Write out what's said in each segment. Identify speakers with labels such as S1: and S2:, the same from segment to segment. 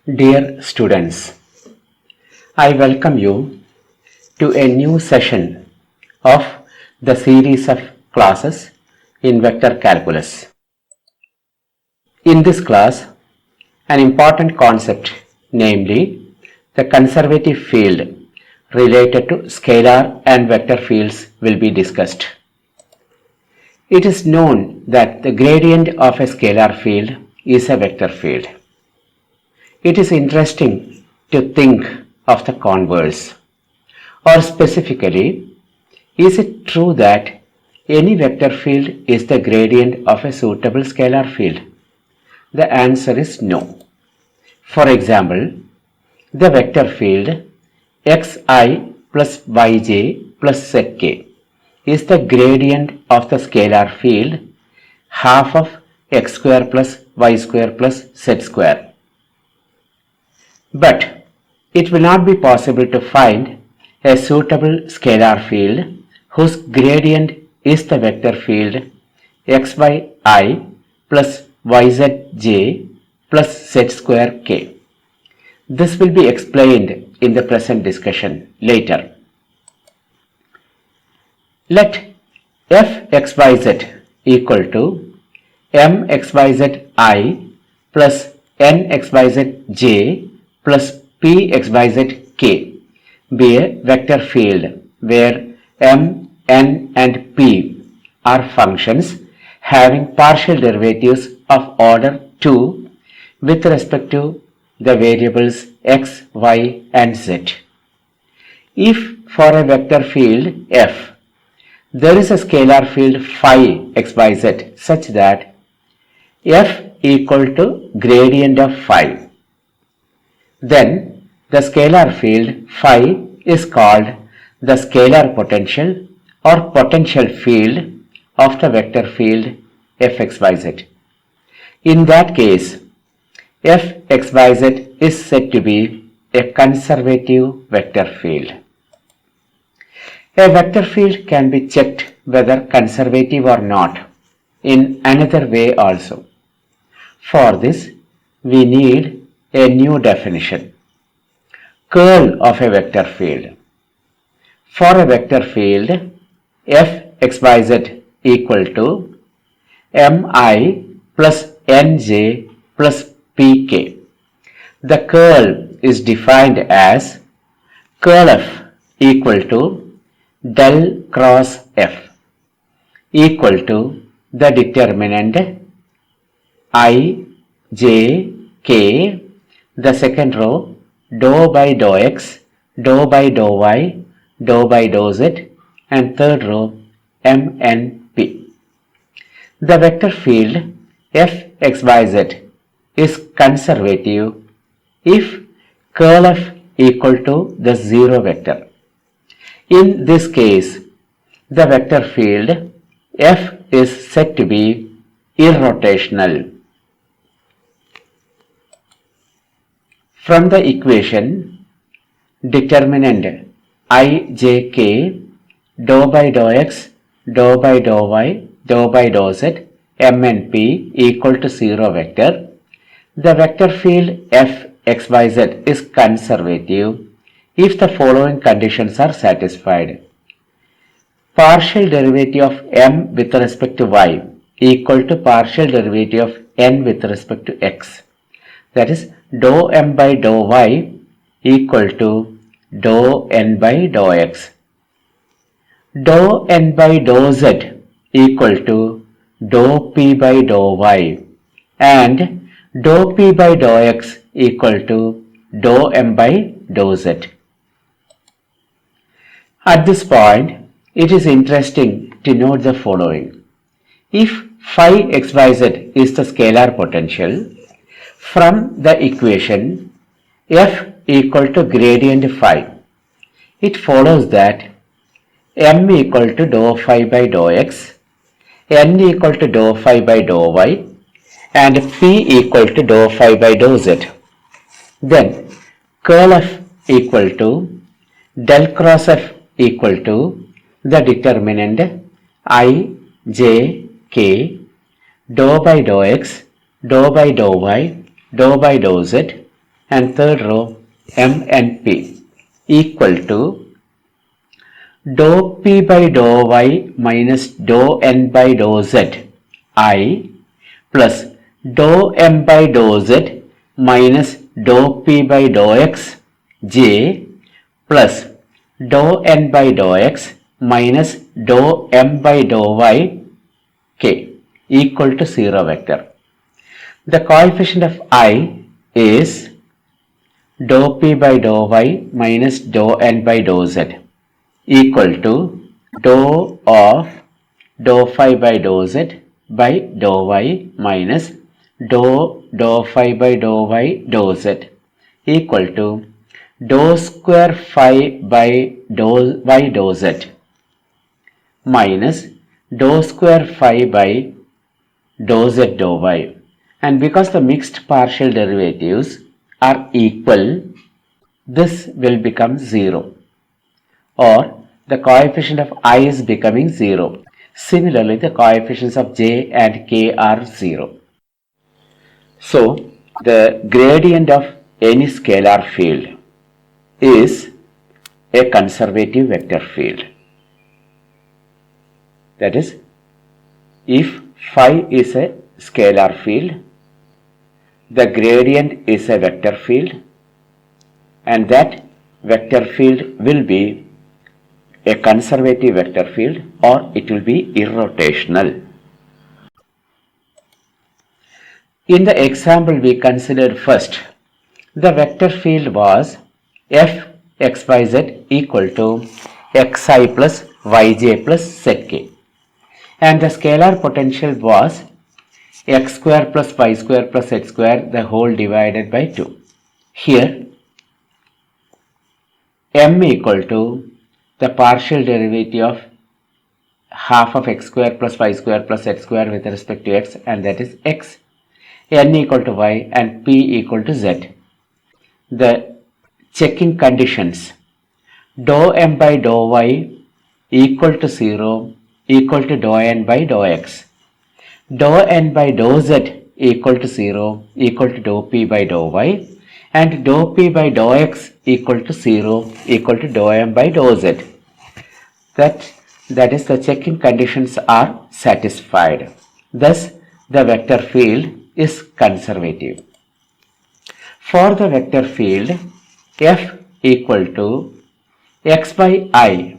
S1: Dear students, I welcome you to a new session of the series of classes in vector calculus. In this class, an important concept, namely the conservative field related to scalar and vector fields, will be discussed. It is known that the gradient of a scalar field is a vector field. It is interesting to think of the converse, or specifically, is it true that any vector field is the gradient of a suitable scalar field? The answer is no. For example, the vector field xi plus yj plus zk is the gradient of the scalar field half of x square plus y square plus z square. But it will not be possible to find a suitable scalar field whose gradient is the vector field xyi plus yzj plus z square k. This will be explained in the present discussion later. Let fxyz equal to mxyzi plus nxyzj plus pxyzk be a vector field where m, n and p are functions having partial derivatives of order 2 with respect to the variables x, y and z. If for a vector field f there is a scalar field phi xyz such that f equal to gradient of phi, then the scalar field phi is called the scalar potential or potential field of the vector field fxyz. In that case, fxyz is said to be a conservative vector field. A vector field can be checked whether conservative or not in another way also. For this, we need a new definition. Curl of a vector field. For a vector field fxyz equal to mi plus nj plus pk. The curl is defined as curl f equal to del cross f equal to the determinant I, j, k, the second row dou by dou x, dou by dou y, dou by dou z, and third row m, n, p. The vector field fxyz is conservative if curl f equal to the zero vector. In this case, the vector field f is said to be irrotational. From the equation, determinant I, j, k, dou by dou x, dou by dou y, dou by dou z, m and p equal to 0 vector, the vector field fxyz is conservative if the following conditions are satisfied. Partial derivative of m with respect to y equal to partial derivative of n with respect to x. That is, dou m by dou y equal to dou n by dou x. Dou n by dou z equal to dou p by dou y and dou p by dou x equal to dou m by dou z. At this point, it is interesting to note the following. If phi xyz is the scalar potential, from the equation f equal to gradient phi, it follows that m equal to dou phi by dou x, n equal to dou phi by dou y, and p equal to dou phi by dou z. Then curl f equal to del cross f equal to the determinant I, j, k, dou by dou x, dou by dou y, dou by dou z, and third row m and p equal to dou p by dou y minus dou n by dou z I plus dou m by dou z minus dou p by dou x j plus dou n by dou x minus dou m by dou y k equal to 0 vector. The coefficient of I is dou p by dou y minus dou n by dou z equal to dou of dou phi by dou z by dou y minus dou phi by dou y dou z equal to dou square phi by dou y dou z minus dou square phi by dou z dou y. And because the mixed partial derivatives are equal, this will become 0, or the coefficient of I is becoming 0. Similarly, the coefficients of j and k are 0. So, the gradient of any scalar field is a conservative vector field. That is, if phi is a scalar field, the gradient is a vector field, and that vector field will be a conservative vector field, or it will be irrotational. In the example we considered first, the vector field was f xyz equal to xi plus yj plus zk, and the scalar potential was x square plus y square plus z square the whole divided by 2. Here m equal to the partial derivative of half of x square plus y square plus z square with respect to x, and that is x, n equal to y, and p equal to z. The checking conditions dou m by dou y equal to 0 equal to dou n by dou x, dou n by dou z equal to 0 equal to dou p by dou y, and dou p by dou x equal to 0 equal to dou m by dou z. That is, the checking conditions are satisfied. Thus, the vector field is conservative. For the vector field f equal to x by I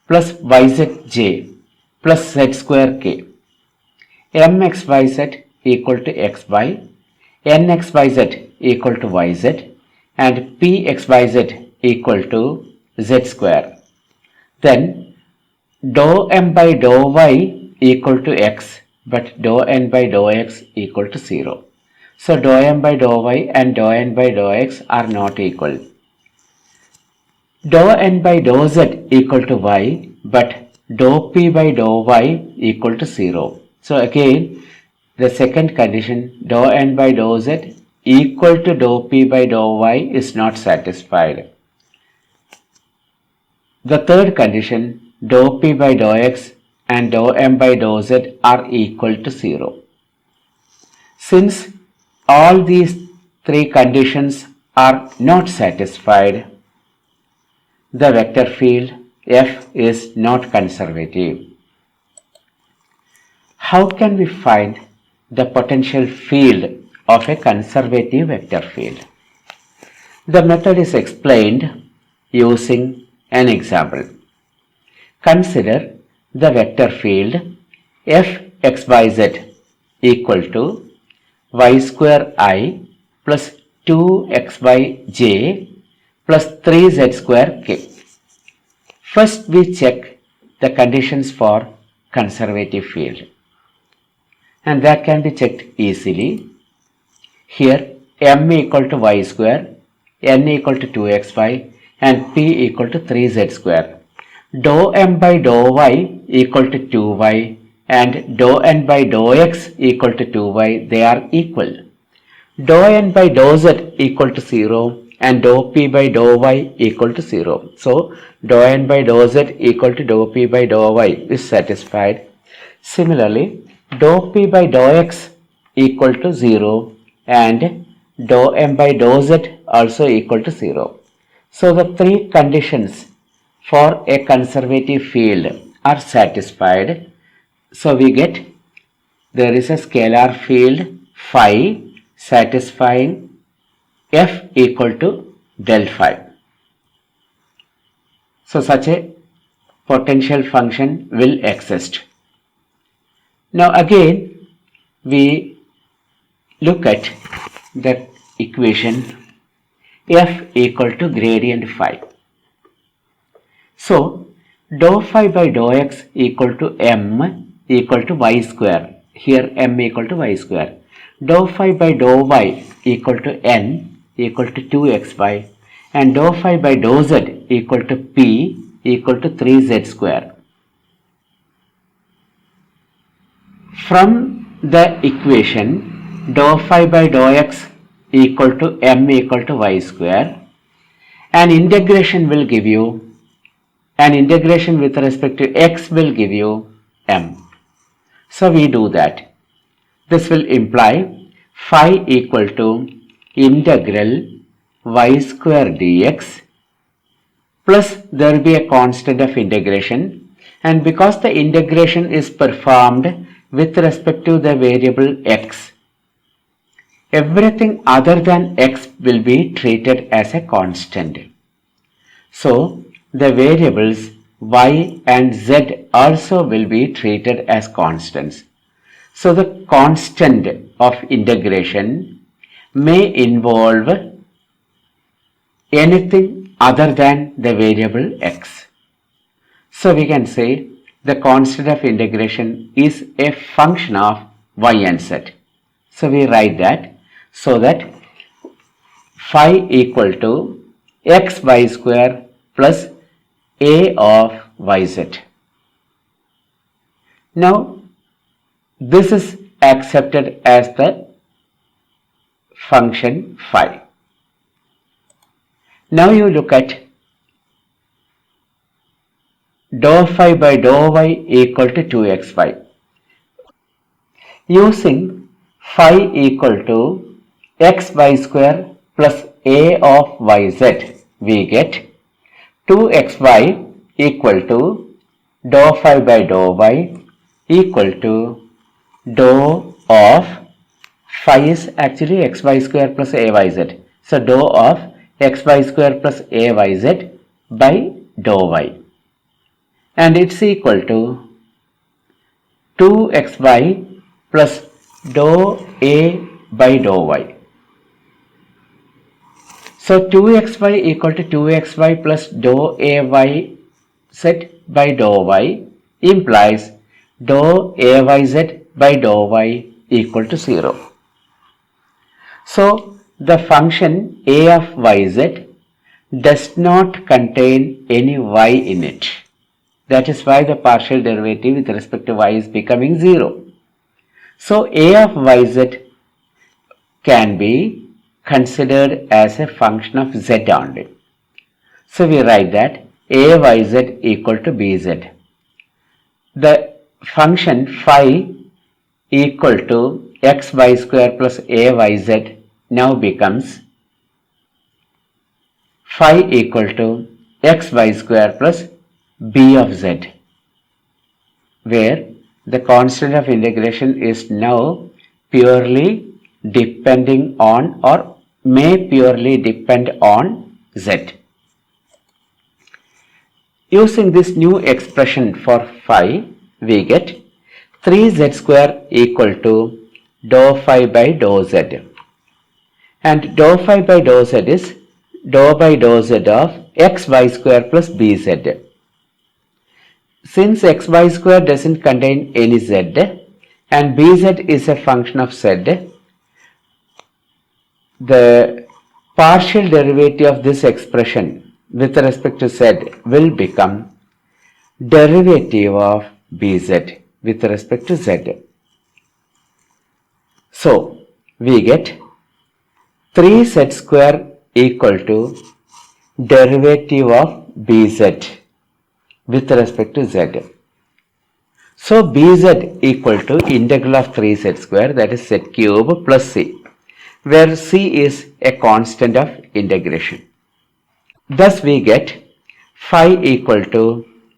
S1: plus yzj plus z square k, mxyz equal to x by, nxyz equal to yz, and pxyz equal to z square. Then dou m by dou y equal to x, but dou n by dou x equal to 0. So dou m by dou y and dou n by dou x are not equal. Dou n by dou z equal to y, but dou p by dou y equal to 0. So again, the second condition dou n by dou z equal to dou p by dou y is not satisfied. The third condition dou p by dou x and dou m by dou z are equal to 0. Since all these three conditions are not satisfied, the vector field f is not conservative. How can we find the potential field of a conservative vector field? The method is explained using an example. Consider the vector field f xyz equal to y square I plus 2xyj plus 3z square k. First we check the conditions for conservative field, and that can be checked easily. Here m equal to y square, n equal to 2xy, and p equal to 3z square. Dou m by dou y equal to 2y, and dou n by dou x equal to 2y, they are equal. Dou n by dou z equal to 0, and dou p by dou y equal to 0. So dou n by dou z equal to dou p by dou y is satisfied. Similarly, dou p by dou x equal to 0 and dou m by dou z also equal to 0. So the three conditions for a conservative field are satisfied. So we get there is a scalar field phi satisfying f equal to del phi. So such a potential function will exist. Now again we look at the equation f equal to gradient phi. So dou phi by dou x equal to m equal to y square. Here m equal to y square. Dou phi by dou y equal to n equal to 2xy, and dou phi by dou z equal to p equal to 3z square. From the equation dou phi by dou x equal to m equal to y square, an integration will give you, an integration with respect to x will give you m. So we do that. This will imply phi equal to integral y square dx plus there will be a constant of integration, and because the integration is performed with respect to the variable x, everything other than x will be treated as a constant. So the variables y and z also will be treated as constants. So the constant of integration may involve anything other than the variable x. So we can say the constant of integration is a function of y and z. So we write that so that phi equal to xy square plus a of yz. Now this is accepted as the function phi. Now you look at dou phi by dou y equal to 2xy. Using phi equal to xy square plus a of yz, we get 2xy equal to dou phi by dou y equal to dou of phi is actually xy square plus ayz. So dou of xy square plus ayz by dou y, and it's equal to 2xy plus dou a by dou y. So 2xy equal to 2xy plus dou ay z by dou y implies dou ayz by dou y equal to 0. So the function a of yz does not contain any y in it. That is why the partial derivative with respect to y is becoming 0. So a of yz can be considered as a function of z only. So we write that a of yz equal to bz. The function phi equal to xy square plus ayz now becomes phi equal to xy square plus b of z, where the constant of integration is now purely depending on or may purely depend on z. Using this new expression for phi, we get 3z square equal to dou phi by dou z, and dou phi by dou z is dou by dou z of xy square plus bz. Since xy square doesn't contain any z and bz is a function of z, the partial derivative of this expression with respect to z will become derivative of bz with respect to z. So we get 3z square equal to derivative of bz with respect to z. So bz equal to integral of 3z square, that is z cube plus c. where C is a constant of integration. Thus we get phi equal to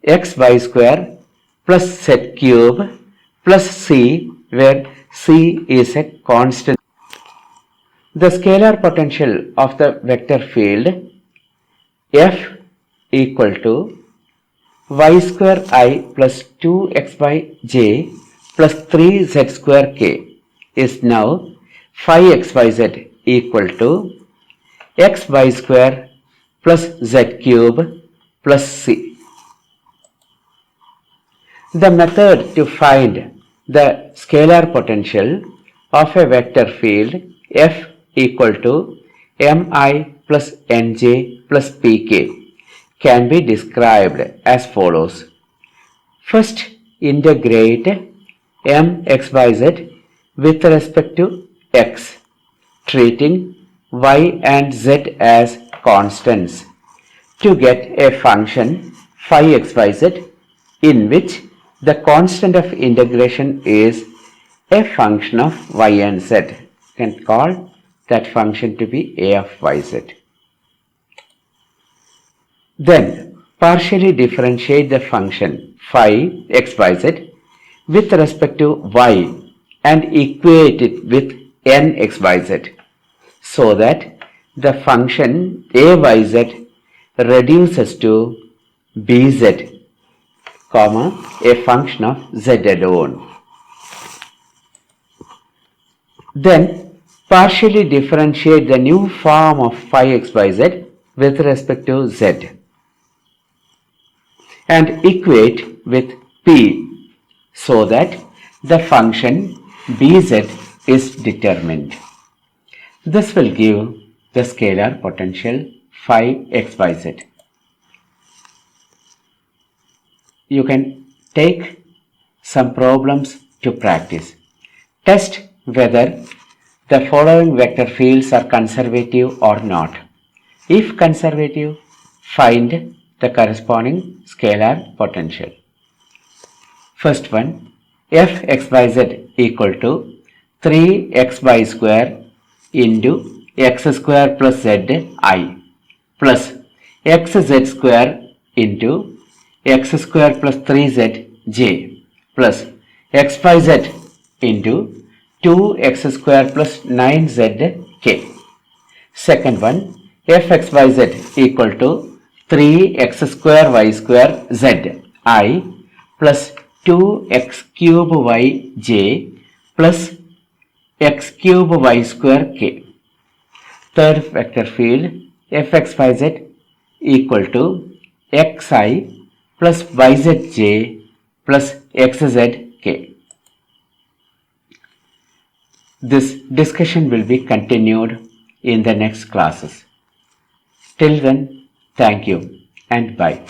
S1: xy square plus z cube plus C, where C is a constant. The scalar potential of the vector field F equal to y square I plus 2xyj plus 3z square k is now phi xyz equal to xy square plus z cube plus c. The method to find the scalar potential of a vector field F equal to mi plus nj plus pk can be described as follows. First, integrate mxyz with respect to x, treating y and z as constants to get a function phi xyz in which the constant of integration is a function of y and z. You can call that function to be a of yz. Then partially differentiate the function phi xyz with respect to y and equate it with n xyz so that the function ayz reduces to bz, comma, a function of z alone. Then partially differentiate the new form of phi xyz with respect to z and equate with p so that the function bz is determined. This will give the scalar potential phi xyz. You can take some problems to practice. Test whether the following vector fields are conservative or not. If conservative, find the corresponding scalar potential. First one, fxyz equal to 3xy square into x square plus zi plus xz square into x square plus 3zj plus xyz into 2x square plus 9zk. Second one, fxyz equal to 3x square y square zi plus 2x cube yj plus x cube y square k. Third vector field fxyz equal to xi plus yzj plus xzk. This discussion will be continued in the next classes. Till then, thank you and bye.